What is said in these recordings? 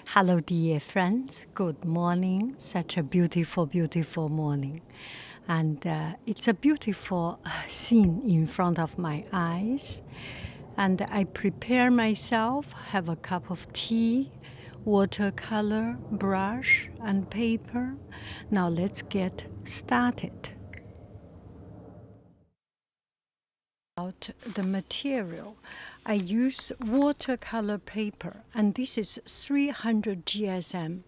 Hello, dear friends. Good morning. Such a beautiful, beautiful morning. And it's a beautiful scene in front of my eyes. And I prepare myself, have a cup of tea, watercolor, brush, and paper. Now let's get started. About the material, I use watercolor paper, and this is 300 GSM,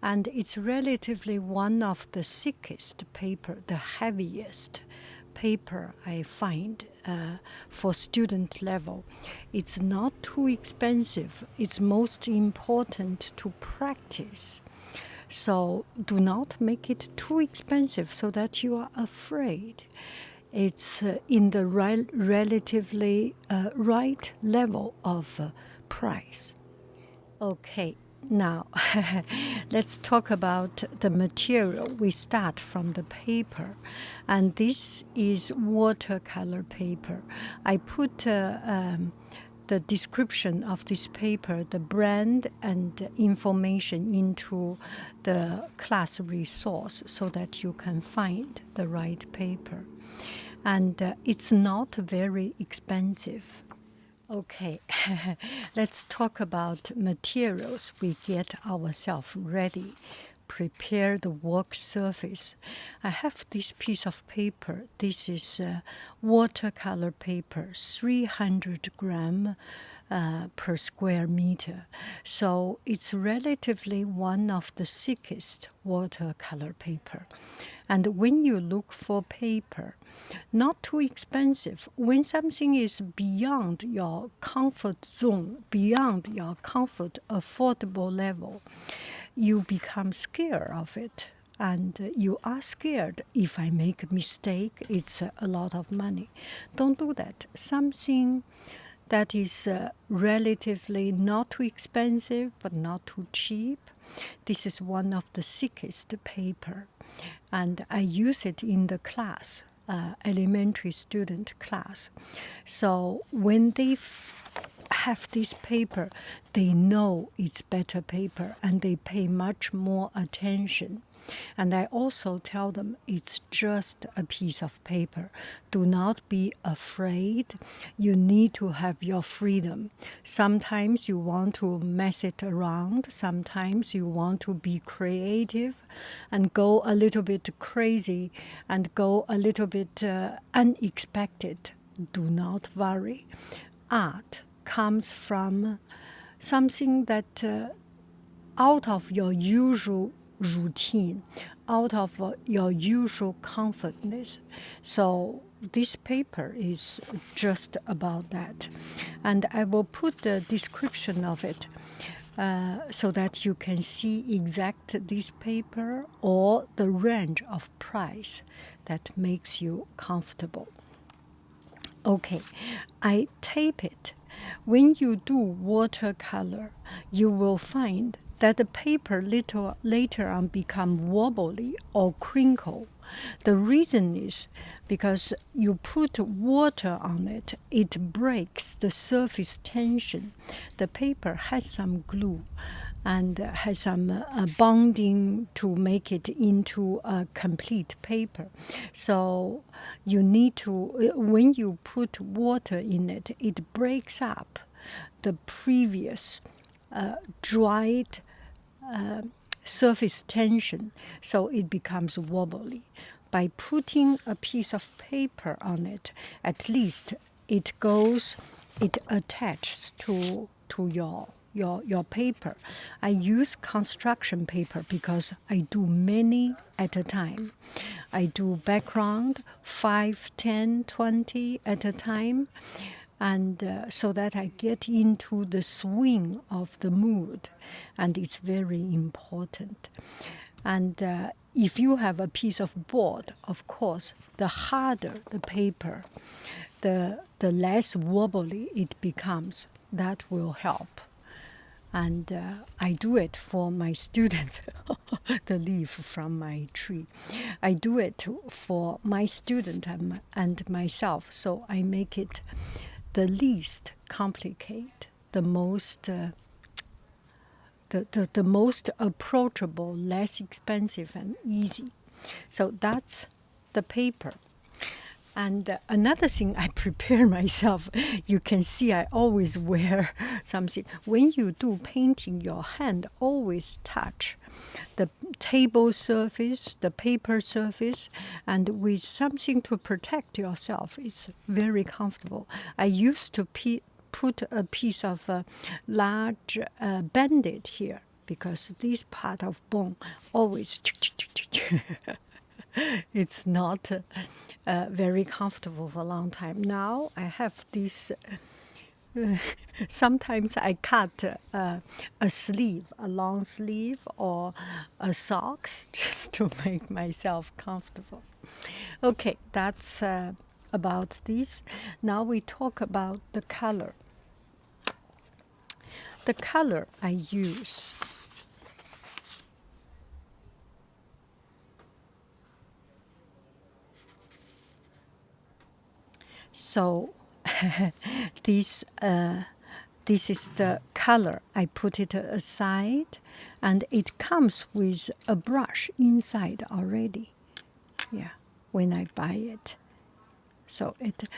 and it's relatively one of the thickest paper, the heaviest paper I find for student level. It's not too expensive. It's most important to practice. So do not make it too expensive so that you are afraid. It's in the relatively right level of price. Okay, now let's talk about the material. We start from the paper, and this is watercolor paper. I put the description of this paper, the brand and information into the class resource so that you can find the right paper. And it's not very expensive. Okay, let's talk about materials. We get ourselves ready, prepare the work surface. I have this piece of paper. This is watercolor paper, 300 gram per square meter. So it's relatively one of the thickest watercolor paper. And when you look for paper, not too expensive, when something is beyond your comfort zone, beyond your comfort affordable level, you become scared of it. And you are scared, if I make a mistake, it's a lot of money. Don't do that. Something that is relatively not too expensive, but not too cheap. This is one of the thickest paper. And I use it in the class, elementary student class. So when they have this paper, they know it's better paper and they pay much more attention. And I also tell them it's just a piece of paper. Do not be afraid. You need to have your freedom. Sometimes you want to mess it around. Sometimes you want to be creative and go a little bit crazy and go a little bit unexpected. Do not worry. Art comes from something that out of your usual routine, out of your usual comfortness. So this paper is just about that. And I will put the description of it so that you can see exact this paper or the range of price that makes you comfortable. Okay, I tape it. When you do watercolor, you will find that the paper later on become wobbly or crinkle. The reason is because you put water on it, it breaks the surface tension. The paper has some glue and has some bonding to make it into a complete paper. So you need to, when you put water in it, it breaks up the previous dried surface tension, so it becomes wobbly. By putting a piece of paper on it, at least it attaches to your paper. I use construction paper because I do many at a time. I do background 5, 10, 20 at a time, and so that I get into the swing of the mood, and it's very important. And if you have a piece of board, of course, the harder the paper, the less wobbly it becomes. That will help. And I do it for my students, the leaf from my tree. I do it for my student and myself, so I make it the least complicated, the most the most approachable, less expensive, and easy. So that's the paper. And another thing I prepare myself, you can see I always wear something. When you do painting, your hand always touch the table surface, the paper surface, and with something to protect yourself. It's very comfortable. I used to put a piece of large band-aid here because this part of bone always it's not very comfortable for a long time. Now I have this. Sometimes I cut a sleeve, a long sleeve, or a socks just to make myself comfortable. Okay, that's about this. Now we talk about the color. The color I use. So this is the color. I put it aside, and it comes with a brush inside already. Yeah, when I buy it. So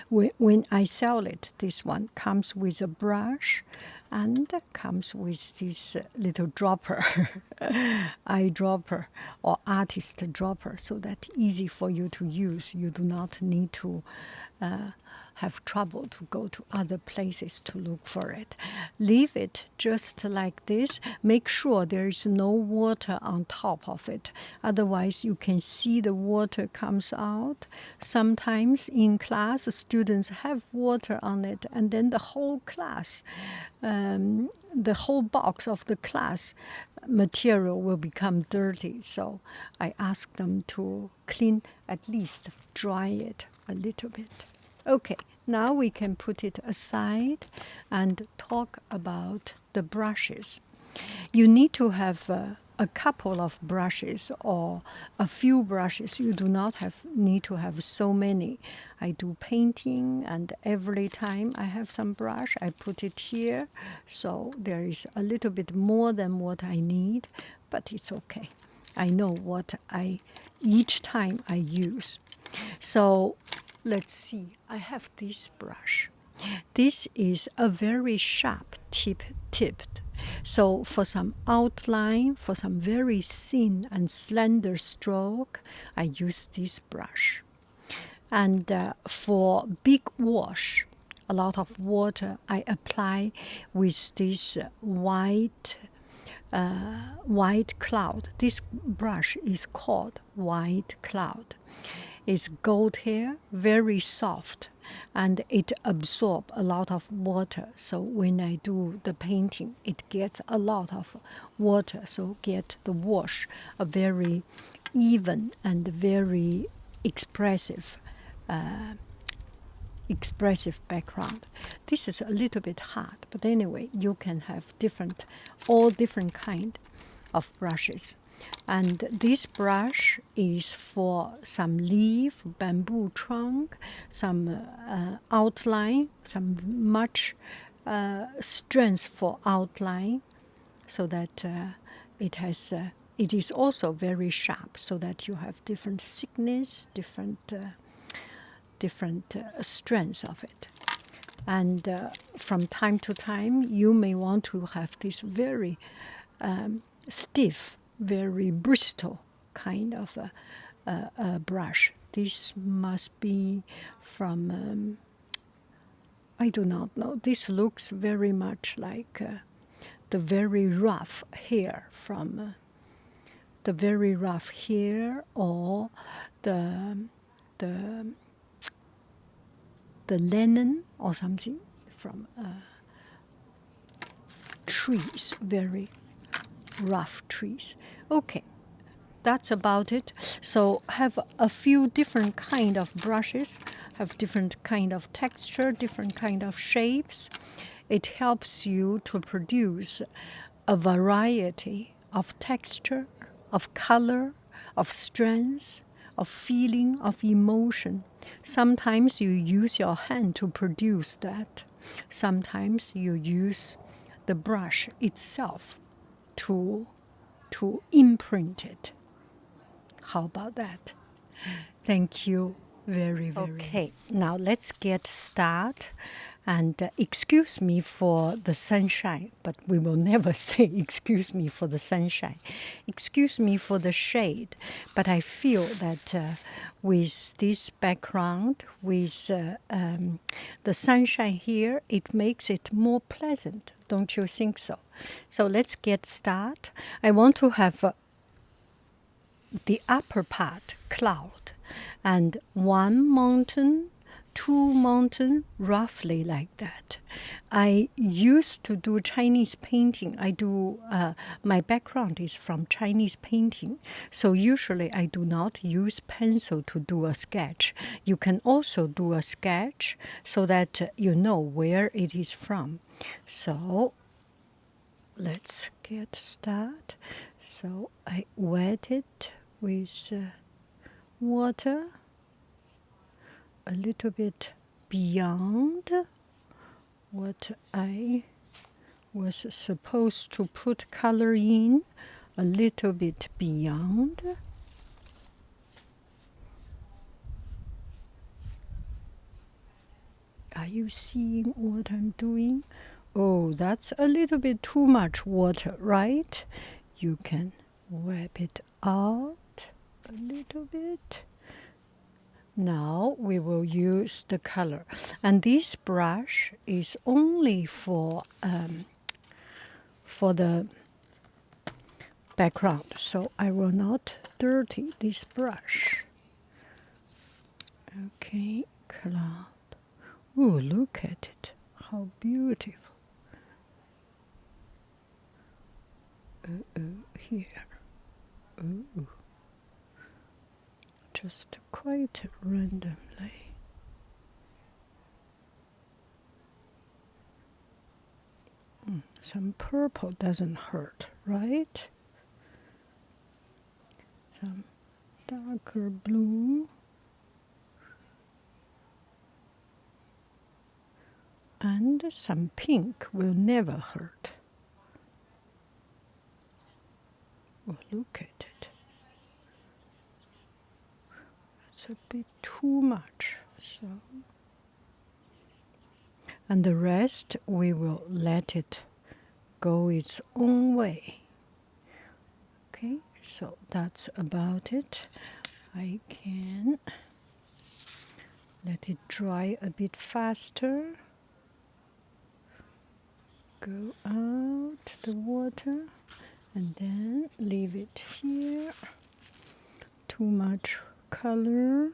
when I sell it, this one comes with a brush, and comes with this little dropper, eyedropper or artist dropper, so that easy for you to use. You do not need to have trouble to go to other places to look for it. Leave it just like this. Make sure there is no water on top of it. Otherwise, you can see the water comes out. Sometimes in class, students have water on it, and then the whole class, the whole box of the class material will become dirty. So I ask them to clean, at least dry it a little bit. Okay, now we can put it aside and talk about the brushes. You need to have a couple of brushes or a few brushes. You do not need to have so many. I do painting, and every time I have some brush, I put it here. So there is a little bit more than what I need, but it's okay. I know what each time I use. So let's see, I have this brush. This is a very sharp tipped. So for some outline, for some very thin and slender stroke, I use this brush. And for big wash, a lot of water, I apply with this white cloud. This brush is called white cloud. It's gold hair, very soft, and it absorbs a lot of water. So when I do the painting, it gets a lot of water, so get the wash a very even and very expressive background. This is a little bit hard, but anyway, you can have all different kind of brushes. And this brush is for some leaf, bamboo trunk, some outline, some much strength for outline, so that it is also very sharp, so that you have different thickness, different strengths of it. And from time to time, you may want to have this very stiff, very bristle kind of a brush. This must be from, I do not know. This looks very much like the very rough hair from the very rough hair, or the linen or something from trees, very rough trees. Okay, that's about it. So have a few different kind of brushes, have different kind of texture, different kind of shapes. It helps you to produce a variety of texture, of color, of strength, of feeling, of emotion. Sometimes you use your hand to produce that. Sometimes you use the brush itself to imprint it. How about that? Thank you very. Okay, now let's get started. And excuse me for the sunshine, but we will never say excuse me for the sunshine. Excuse me for the shade, but I feel that with this background, with the sunshine here, it makes it more pleasant. Don't you think so? So let's get started. I want to have the upper part cloud and one mountain, two mountain, roughly like that. I used to do Chinese painting. I do, my background is from Chinese painting. So usually I do not use pencil to do a sketch. You can also do a sketch so that you know where it is from. So let's get started. So I wet it with water a little bit beyond what I was supposed to put color in, a little bit beyond. Are you seeing what I'm doing? Oh, that's a little bit too much water, right? You can wipe it out a little bit. Now we will use the color, and this brush is only for the background, so I will not dirty this brush. Okay, cloud. Oh, look at it, how beautiful. Here. Ooh. Just quite randomly. Some purple doesn't hurt, right? Some darker blue. And some pink will never hurt. Oh, look at it. It's a bit too much, so. And the rest we will let it go its own way. Okay, so that's about it. I can let it dry a bit faster. Go out the water and then leave it here. Too much color.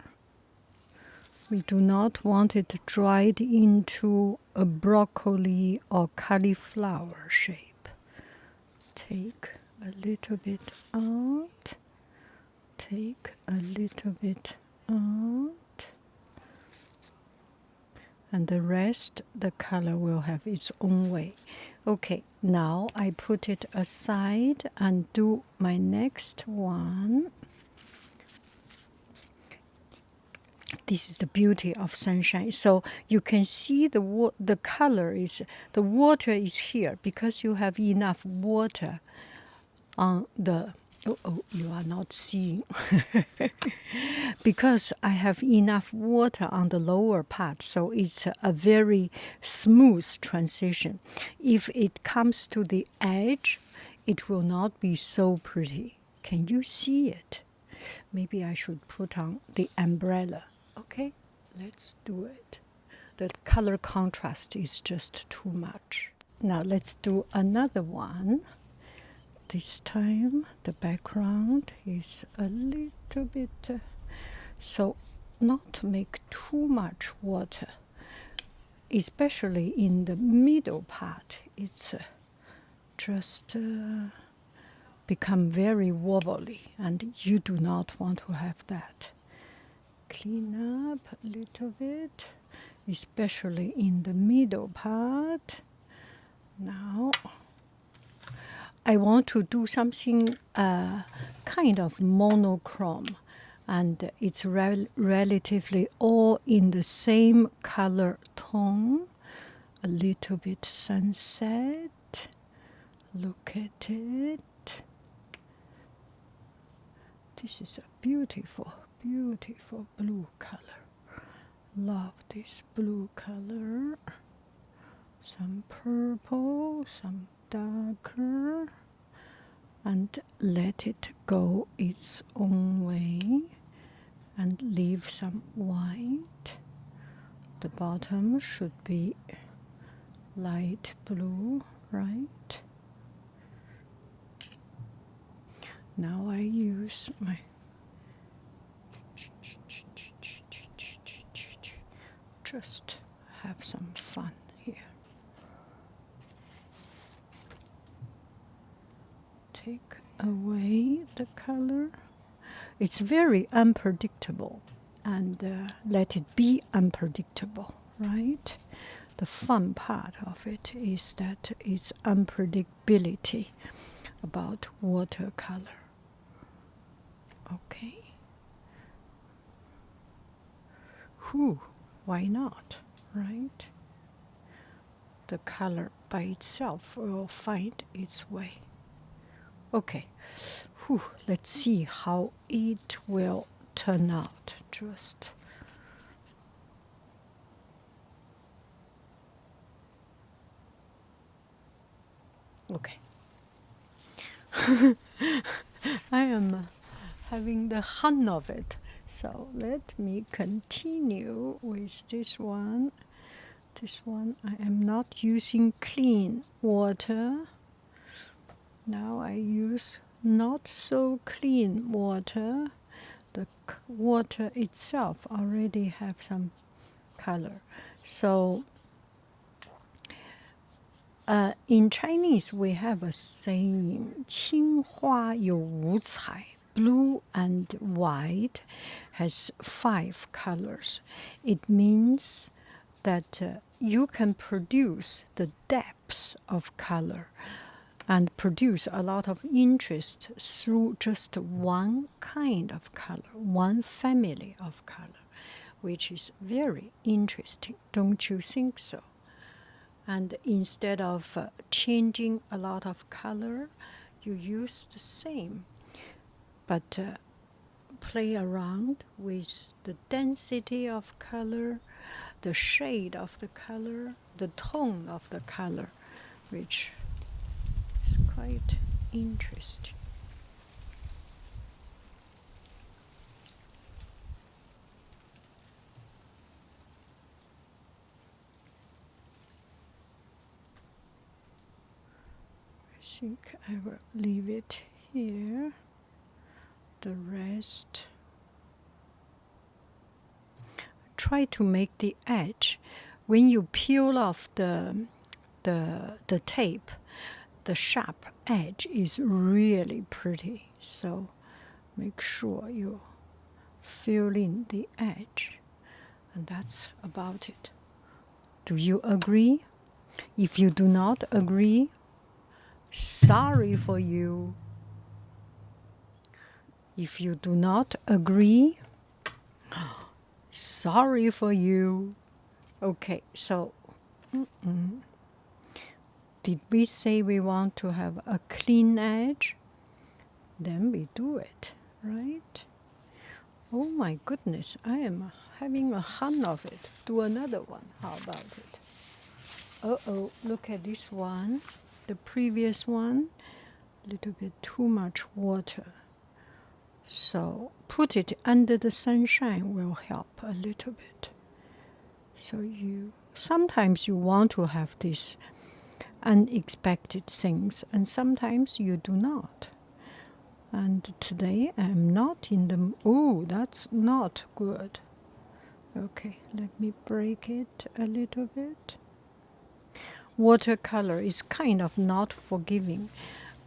We do not want it dried into a broccoli or cauliflower shape. Take a little bit out. Take a little bit out. And the rest, the color will have its own way. Okay, now I put it aside and do my next one. This is the beauty of sunshine. So you can see the color is, the water is here because you have enough water on the, oh, you are not seeing. Because I have enough water on the lower part, so it's a very smooth transition. If it comes to the edge, it will not be so pretty. Can you see it? Maybe I should put on the umbrella. Okay, let's do it. The color contrast is just too much. Now let's do another one. This time the background is a little bit, so not to make too much water, especially in the middle part. It's just become very wobbly, and you do not want to have that. Clean up a little bit, especially in the middle part. Now I want to do something kind of monochrome, and it's relatively all in the same color tone. A little bit sunset, Look at it. This is a beautiful, beautiful blue color. Love this blue color. Some purple, some darker, and let it go its own way and leave some white. The bottom should be light blue, right? Now I use my just have some fun here. Take away the color. It's very unpredictable, and let it be unpredictable, right? The fun part of it is that it's unpredictability about watercolor. Okay. Why not, right? The color by itself will find its way. Okay. Let's see how it will turn out. Just okay. I am having the fun of it. So let me continue with this one. This one I am not using clean water. Now I use not so clean water. The water itself already have some color. So in Chinese we have a saying, 青花有五彩. Blue and white has 5 colors. It means that you can produce the depths of color and produce a lot of interest through just one kind of color, one family of color, which is very interesting, don't you think so? And instead of changing a lot of color, you use the same, but play around with the density of color, the shade of the color, the tone of the color, which is quite interesting. I think I will leave it here. The rest, try to make the edge. When you peel off the tape, the sharp edge is really pretty. So make sure you fill in the edge, and that's about it. Do you agree? If you do not agree, sorry for you. If you do not agree, sorry for you. Okay, so did we say we want to have a clean edge? Then we do it, right? Oh my goodness, I am having a fun of it. Do another one. How about it? Uh-oh, look at this one. The previous one, a little bit too much water. So put it under the sunshine will help a little bit. So sometimes you want to have these unexpected things, and sometimes you do not. And today I'm not in the... Oh, that's not good. Okay, let me break it a little bit. Watercolor is kind of not forgiving.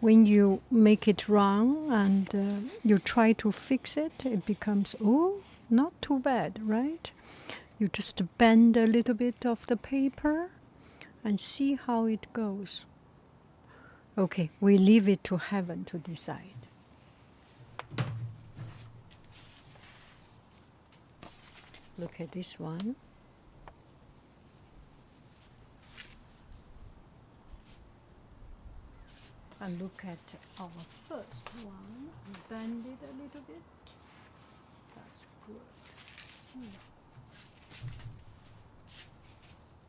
When you make it wrong and you try to fix it, it becomes, oh, not too bad, right? You just bend a little bit of the paper and see how it goes. Okay, we leave it to heaven to decide. Look at this one. And look at our first one. Bend it a little bit. That's good.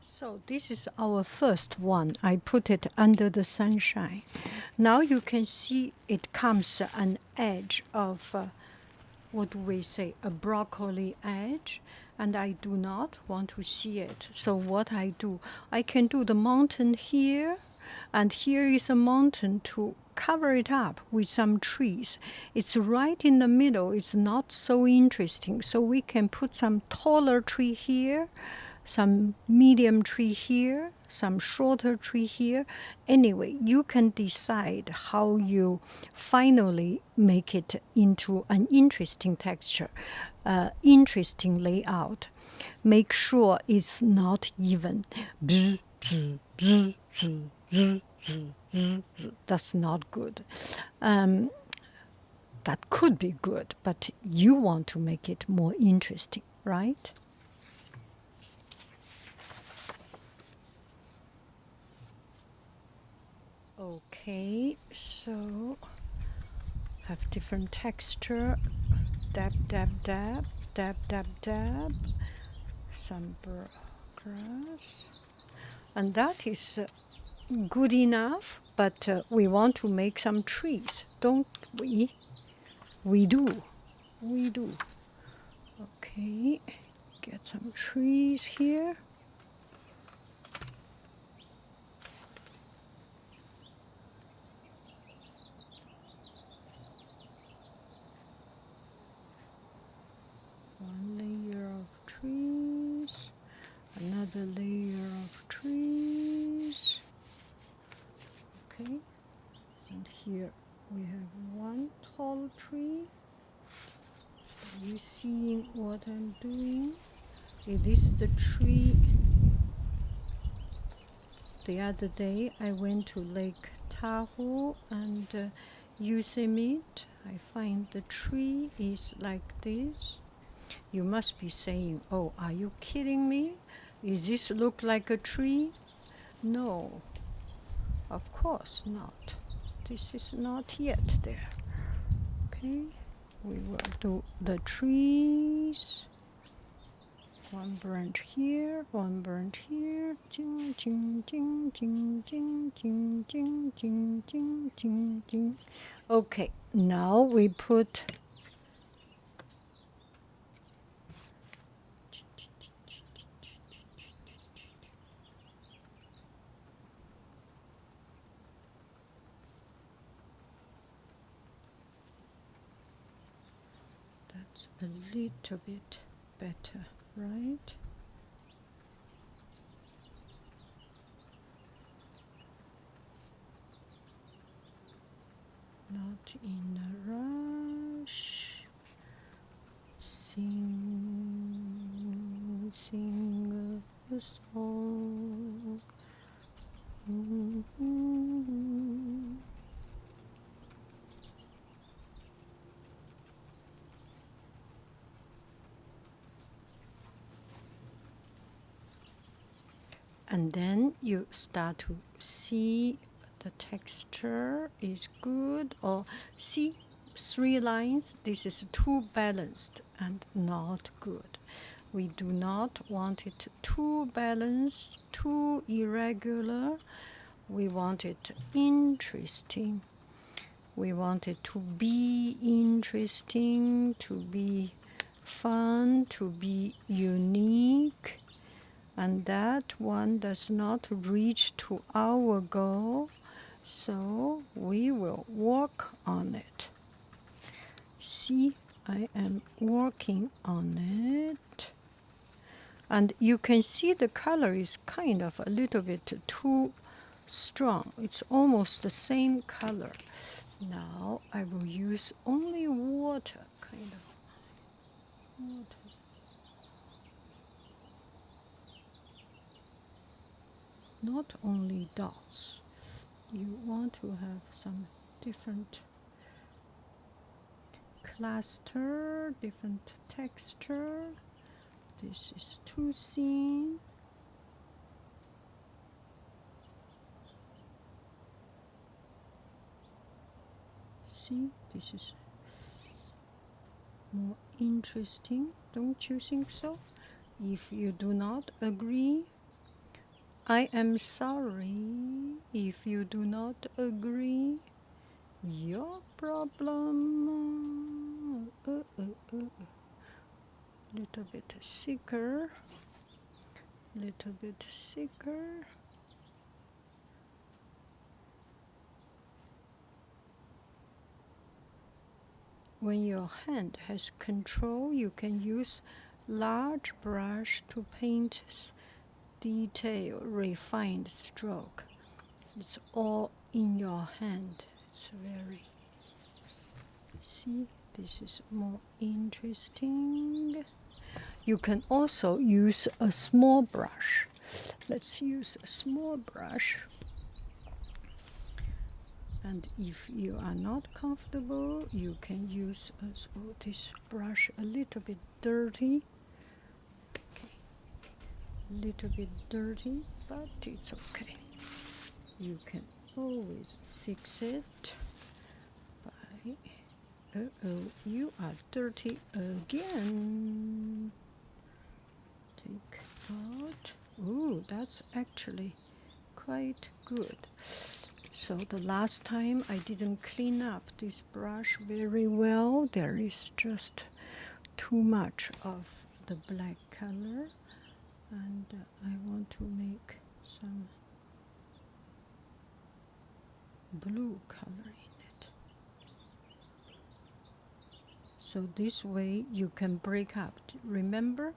So this is our first one. I put it under the sunshine. Now you can see it comes an edge of, what do we say, a broccoli edge. And I do not want to see it. So what I do, I can do the mountain here. And here is a mountain to cover it up with some trees. It's right in the middle. It's not so interesting. So we can put some taller tree here, some medium tree here, some shorter tree here. Anyway, you can decide how you finally make it into an interesting texture, interesting layout. Make sure it's not even. That's not good. That could be good, but you want to make it more interesting, right? Okay, so have different texture. Dab, dab, dab, dab, dab, dab. Some grass. And that is good enough, but we want to make some trees, don't we? We do. We do. Okay, get some trees here. One layer of trees, another layer of trees. Okay, and here we have one tall tree. Are you seeing what I'm doing? It is the tree. The other day I went to Lake Tahoe and Yosemite. I find the tree is like this. You must be saying, oh, are you kidding me? Is this look like a tree? No, of course not. This is not yet there. Okay, we will do the trees. One branch here, one branch here. Jing, jing, jing, jing, jing, jing, jing, jing, jing, jing, jing. Okay, now we put that's a little bit better, right? Not in a rush. Sing a song. And then you start to see the texture is good, or see 3 lines. This is too balanced and not good. We do not want it too balanced, too irregular. We want it interesting. We want it to be interesting, to be fun, to be unique. And that one does not reach to our goal, so we will work on it. See, I am working on it. And you can see the color is kind of a little bit too strong. It's almost the same color. Now I will use only water, kind of water. Not only dots. You want to have some different cluster, different texture. This is too thin. See, this is more interesting, don't you think so? If you do not agree, I am sorry. If you do not agree, your problem. Little bit thicker, little bit thicker. When your hand has control, you can use large brush to paint detail, refined stroke. It's all in your hand. It's very, see, this is more interesting. You can also use a small brush. Let's use a small brush. And if you are not comfortable, you can use as well this brush a little bit dirty. Okay, a little bit dirty, but it's okay. You can always fix it by, you are dirty again. Take out. Ooh, that's actually quite good. So the last time I didn't clean up this brush very well. There is just too much of the black color, and I want to make some blue color in it. So this way you can break up. Remember,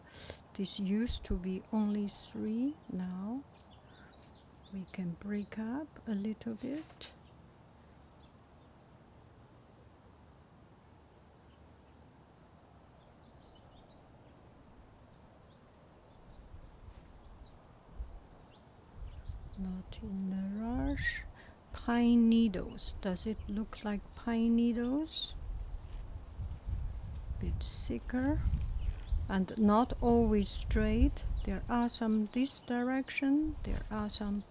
this used to be only 3. Now we can break up a little bit. Not in a rush. Pine needles. Does it look like pine needles? Bit thicker and not always straight. There are some this direction, there are some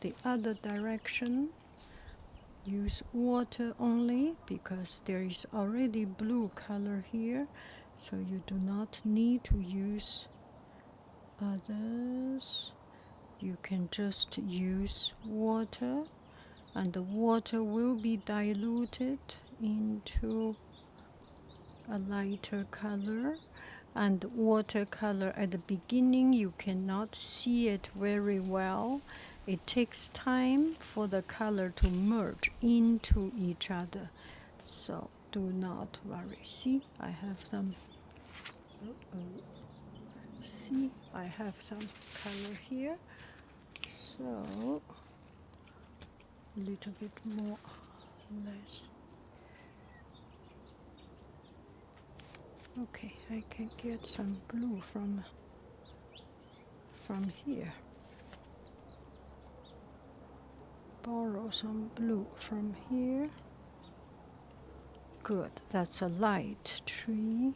the other direction. Use water only because there is already blue color here, so you do not need to use others. You can just use water, and the water will be diluted into a lighter color. And watercolor at the beginning you cannot see it very well. It takes time for the color to merge into each other, so do not worry. See, I have some see, I have some color here, so a little bit more, less. Okay, I can get some blue from here. Borrow some blue from here. Good, that's a light tree.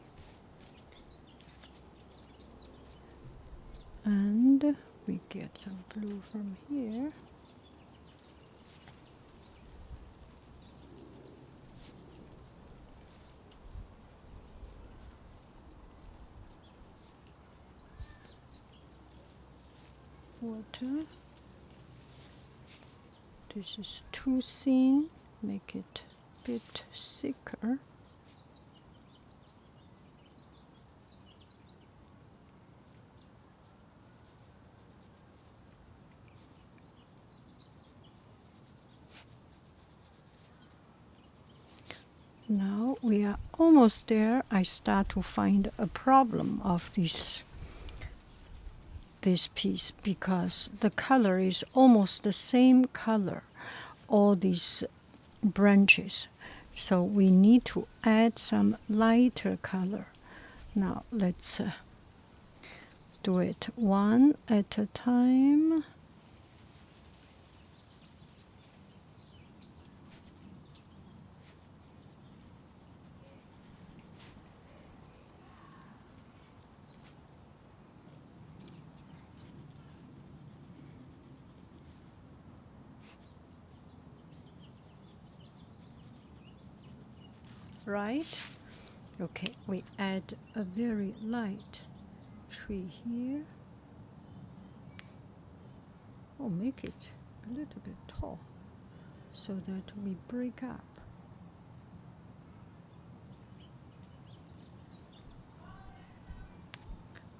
And we get some blue from here. Water. This is too thin, make it a bit thicker. Now we are almost there. I start to find a problem of this piece because the color is almost the same color, all these branches. So we need to add some lighter color. Now let's do it one at a time. right? Okay, we add a very light tree here. Oh, make it a little bit tall so that we break up.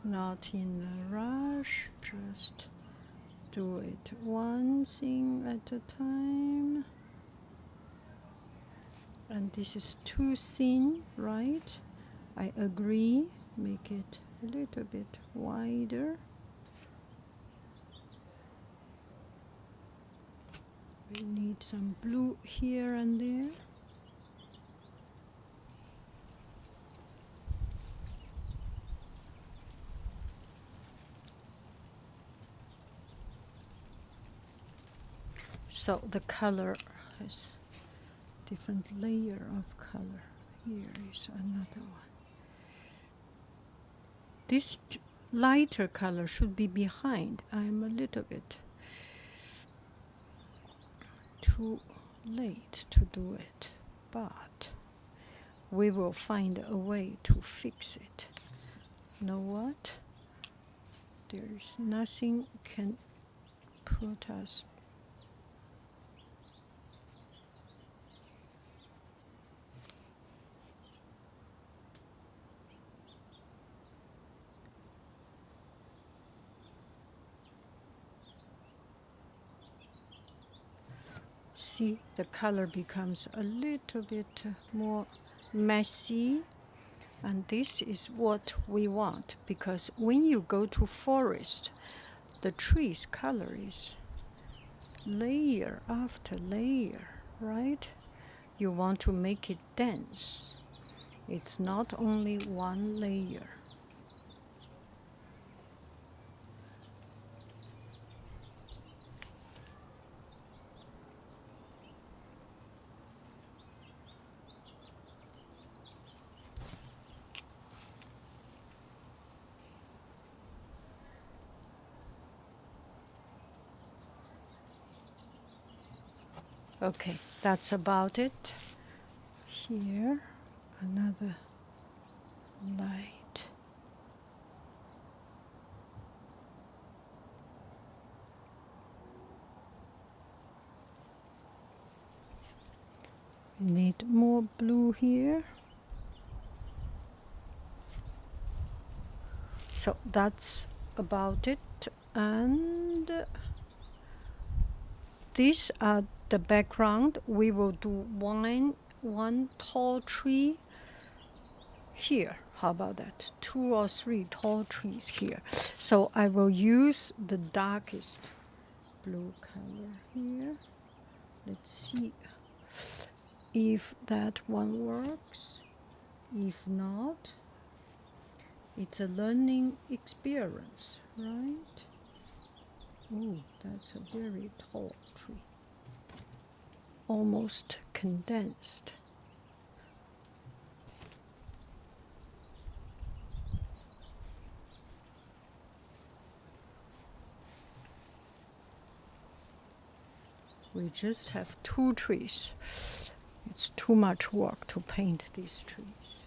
Not in a rush, just do it one thing at a time. And this is too thin, right? I agree. Make it a little bit wider. We need some blue here and there. So the color has different layer of color. Here is another one. This lighter color should be behind. I'm a little bit too late to do it, but we will find a way to fix it. Know what? There's nothing can put us. See, the color becomes a little bit more messy, and this is what we want, because when you go to forest, the tree's color is layer after layer, right? You want to make it dense. It's not only one layer. Okay, that's about it. Here, another light. We need more blue here. So that's about it. And these are the background. We will do one tall tree here. How about that? 2 or 3 tall trees here. So I will use the darkest blue color here. Let's see if that one works. If not, it's a learning experience, right? Oh, that's a very tall tree. Almost condensed. We just have 2 trees. It's too much work to paint these trees.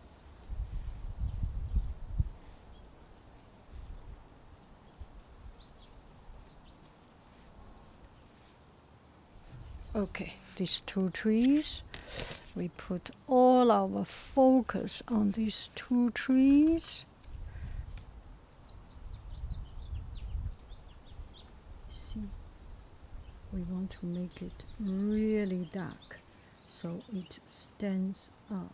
Okay, these 2 trees. We put all our focus on these 2 trees. See, we want to make it really dark so it stands out.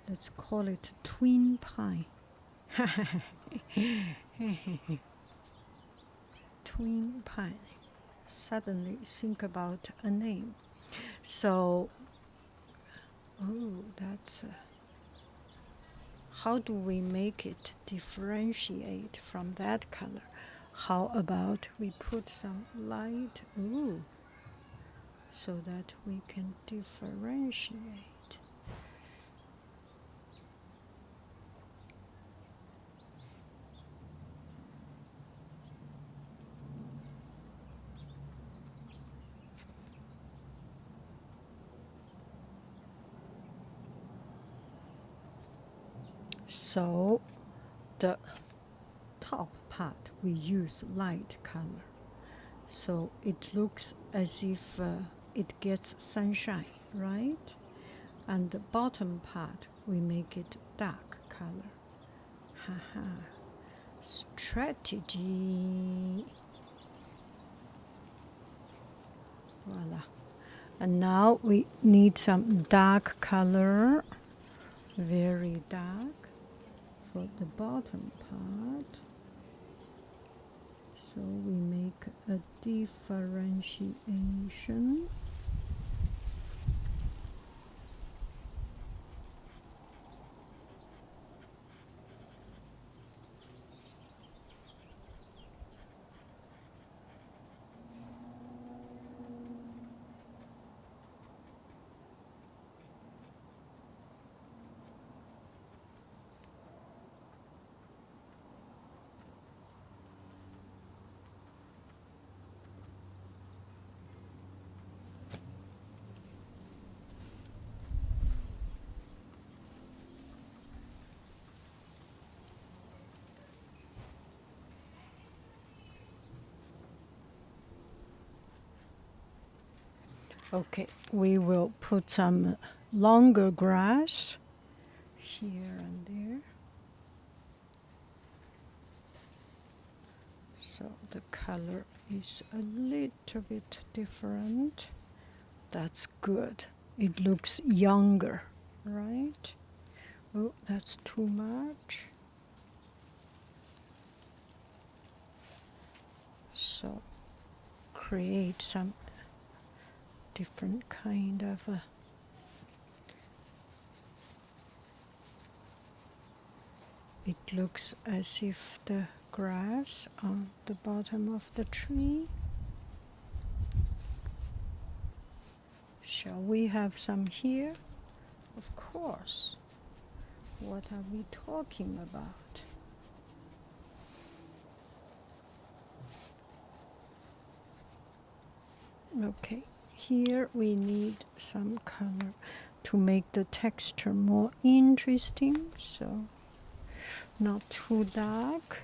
Let's call it twin pine. Twin pine. Suddenly think about a name. So, oh, that's how do we make it differentiate from that color? How about we put some light, ooh, so that we can differentiate. So the top part we use light color, so it looks as if it gets sunshine, right? And the bottom part we make it dark color. Haha. Strategy. Voila. And now we need some dark color, very dark, for the bottom part. So we make a differentiation. Okay, we will put some longer grass here and there. So the color is a little bit different. That's good. It looks younger, right? Oh, that's too much. So create some different kind of a it looks as if the grass on the bottom of the tree. Shall we have some here? Of course. What are we talking about? Okay, here we need some color to make the texture more interesting, so not too dark.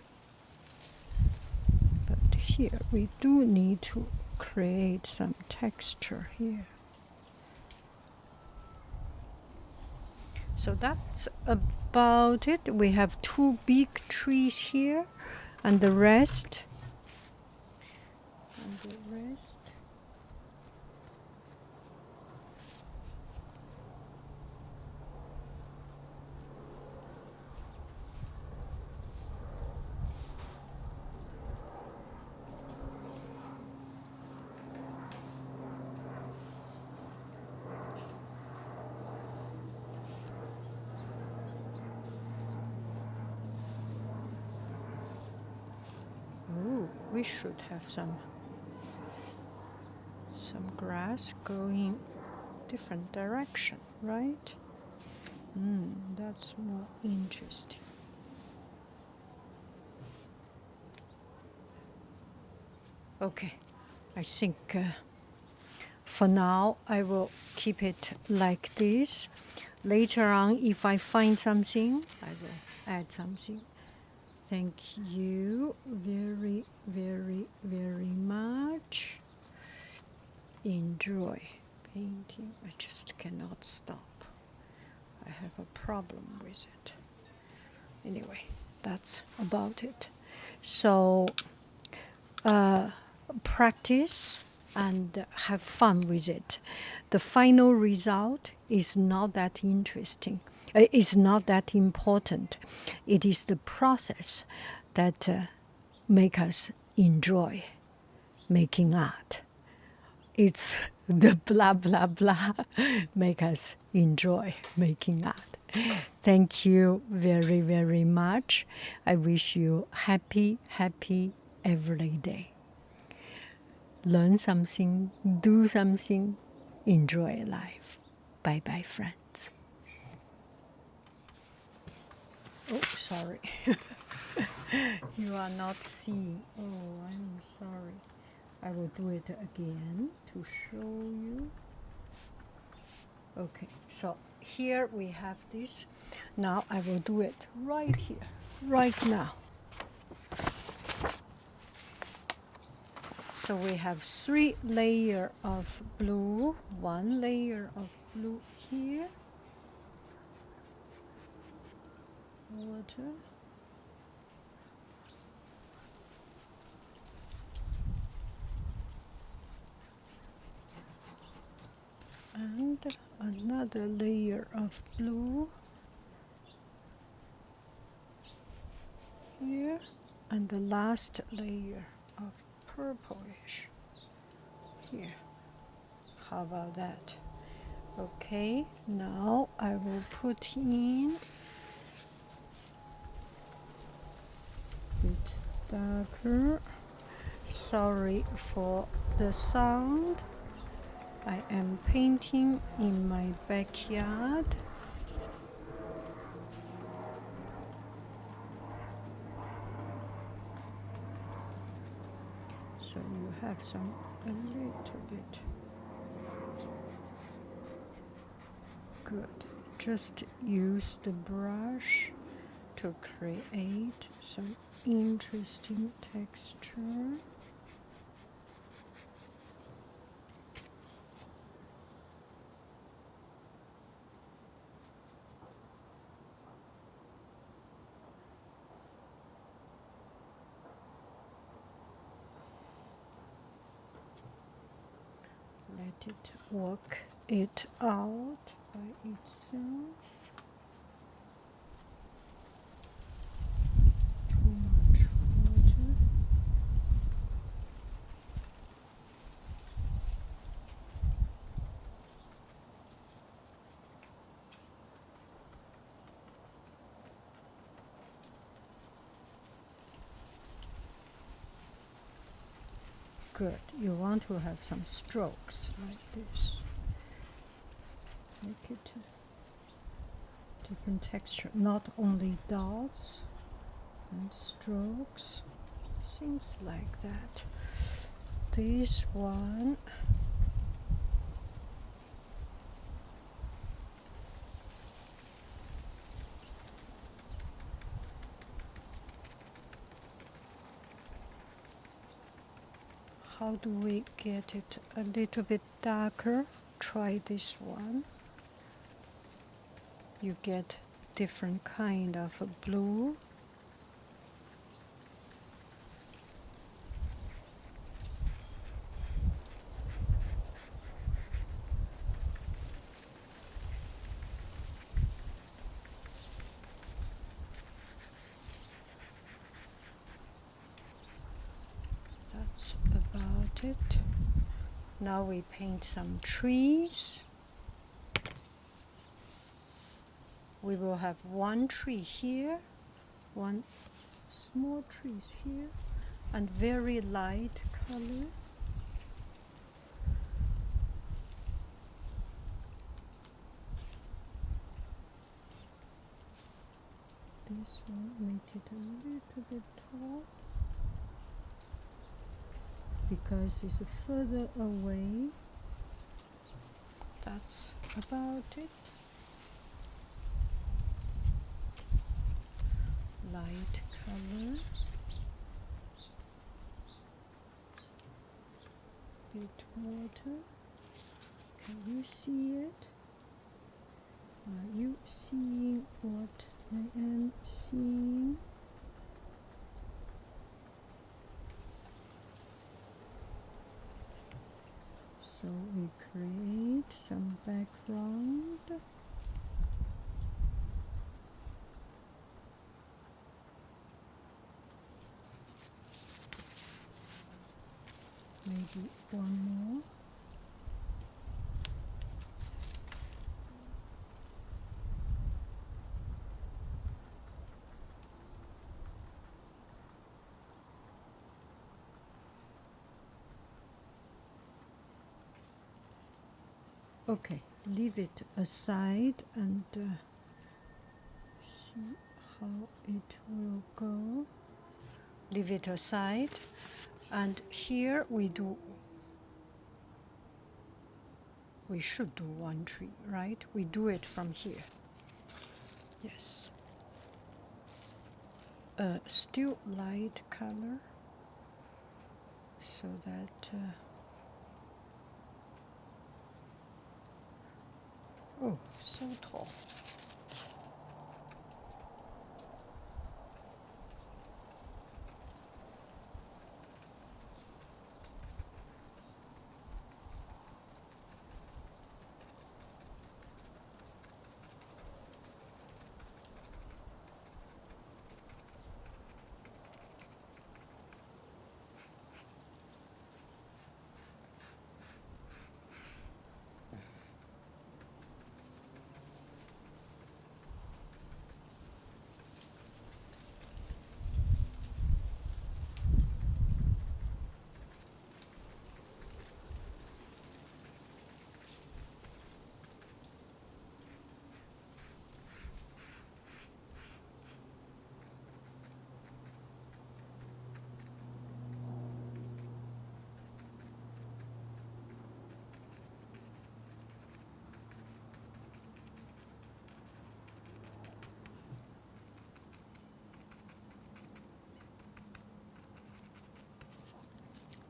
But here we do need to create some texture here. So that's about it. We have two big trees here, and the rest. Oh, we should have some grass going different direction, right? That's more interesting. Okay, I think for now I will keep it like this. Later on, if I find something, I will add something. Thank you very, very, very much. Enjoy painting. I just cannot stop. I have a problem with it. Anyway, that's about it. So practice and have fun with it. The final result is not that interesting. It's not that important. It is the process that make us enjoy making art. It's the blah blah blah make us enjoy making art. Thank you very, very much. I wish you happy, happy every day. Learn something, do something, enjoy life. Bye bye, friends. Oh, sorry. You are not seeing. Oh, I'm sorry. I will do it again to show you. Okay, so here we have this. Now I will do it right here, right now. So we have 3 layers of blue, 1 layer of blue here, water, and another layer of blue here, and the last layer of purplish here. How about that? Okay, now I will put in a bit darker. Sorry for the sound. I am painting in my backyard. So you have a little bit. Good. Just use the brush to create some interesting texture. Let it work it out by itself. Too much water. Good. You want to have some strokes like this. Make it a different texture, not only dots and strokes, things like that. This one, how do we get it a little bit darker? Try this one. You get different kind of a blue. That's about it. Now we paint some trees. We will have 1 tree here, 1 small trees here, and very light color. This one, make it a little bit tall because it's further away. That's about it. Light color, bit water. Can you see it? Are you seeing what I am seeing? So we create some background. Maybe one more. Okay, leave it aside and see how it will go. Leave it aside, and here we should do one tree, right? We do it from here. Yes. Still light color, so that oh, so tall.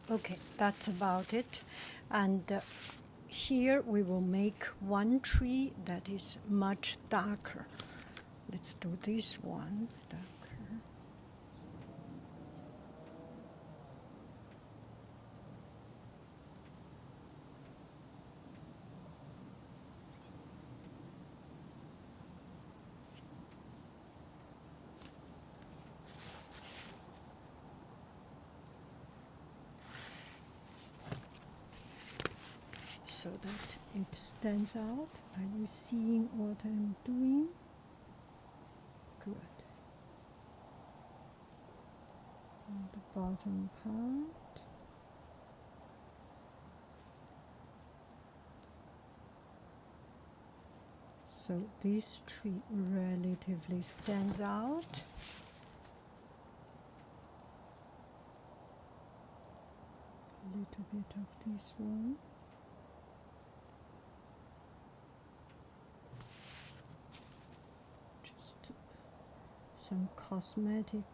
Okay, that's about it. And here we will make one tree that is much darker. Let's do this one darker. So that it stands out. Are you seeing what I'm doing? Good. On the bottom part. So this tree relatively stands out. A little bit of this one. Just some cosmetic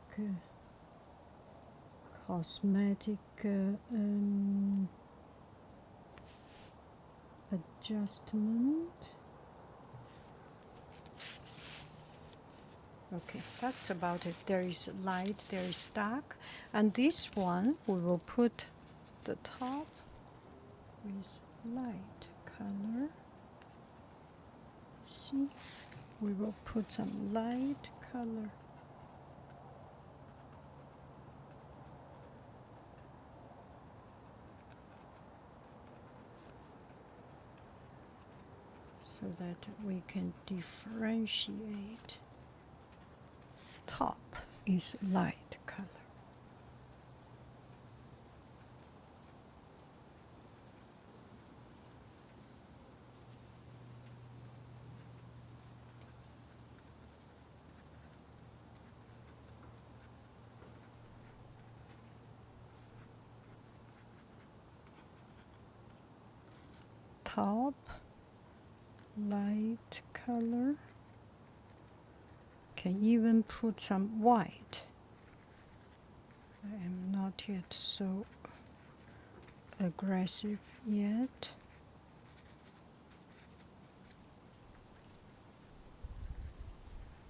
adjustment. Okay, that's about it. There is light, there is dark, and this one we will put the top with light color. See, we will put some light color. So that we can differentiate. Top is light color. Top, light color. Can even put some white. I am not yet so aggressive yet.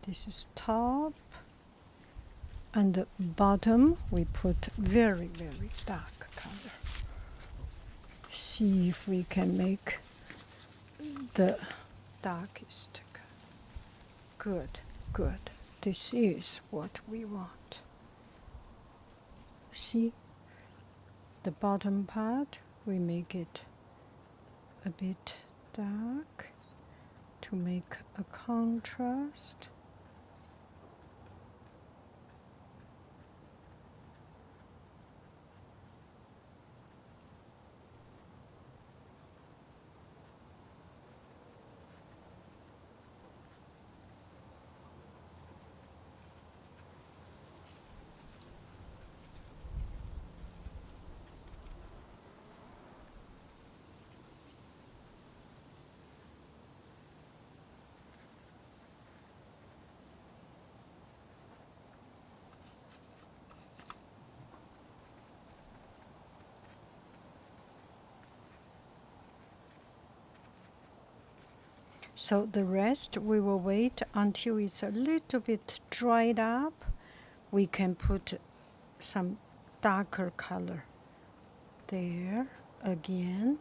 This is top, and the bottom we put very, very dark color. See if we can make the darkest color. Good, good. This is what we want. See, the bottom part, we make it a bit dark to make a contrast. So the rest we will wait until it's a little bit dried up. We can put some darker color there again.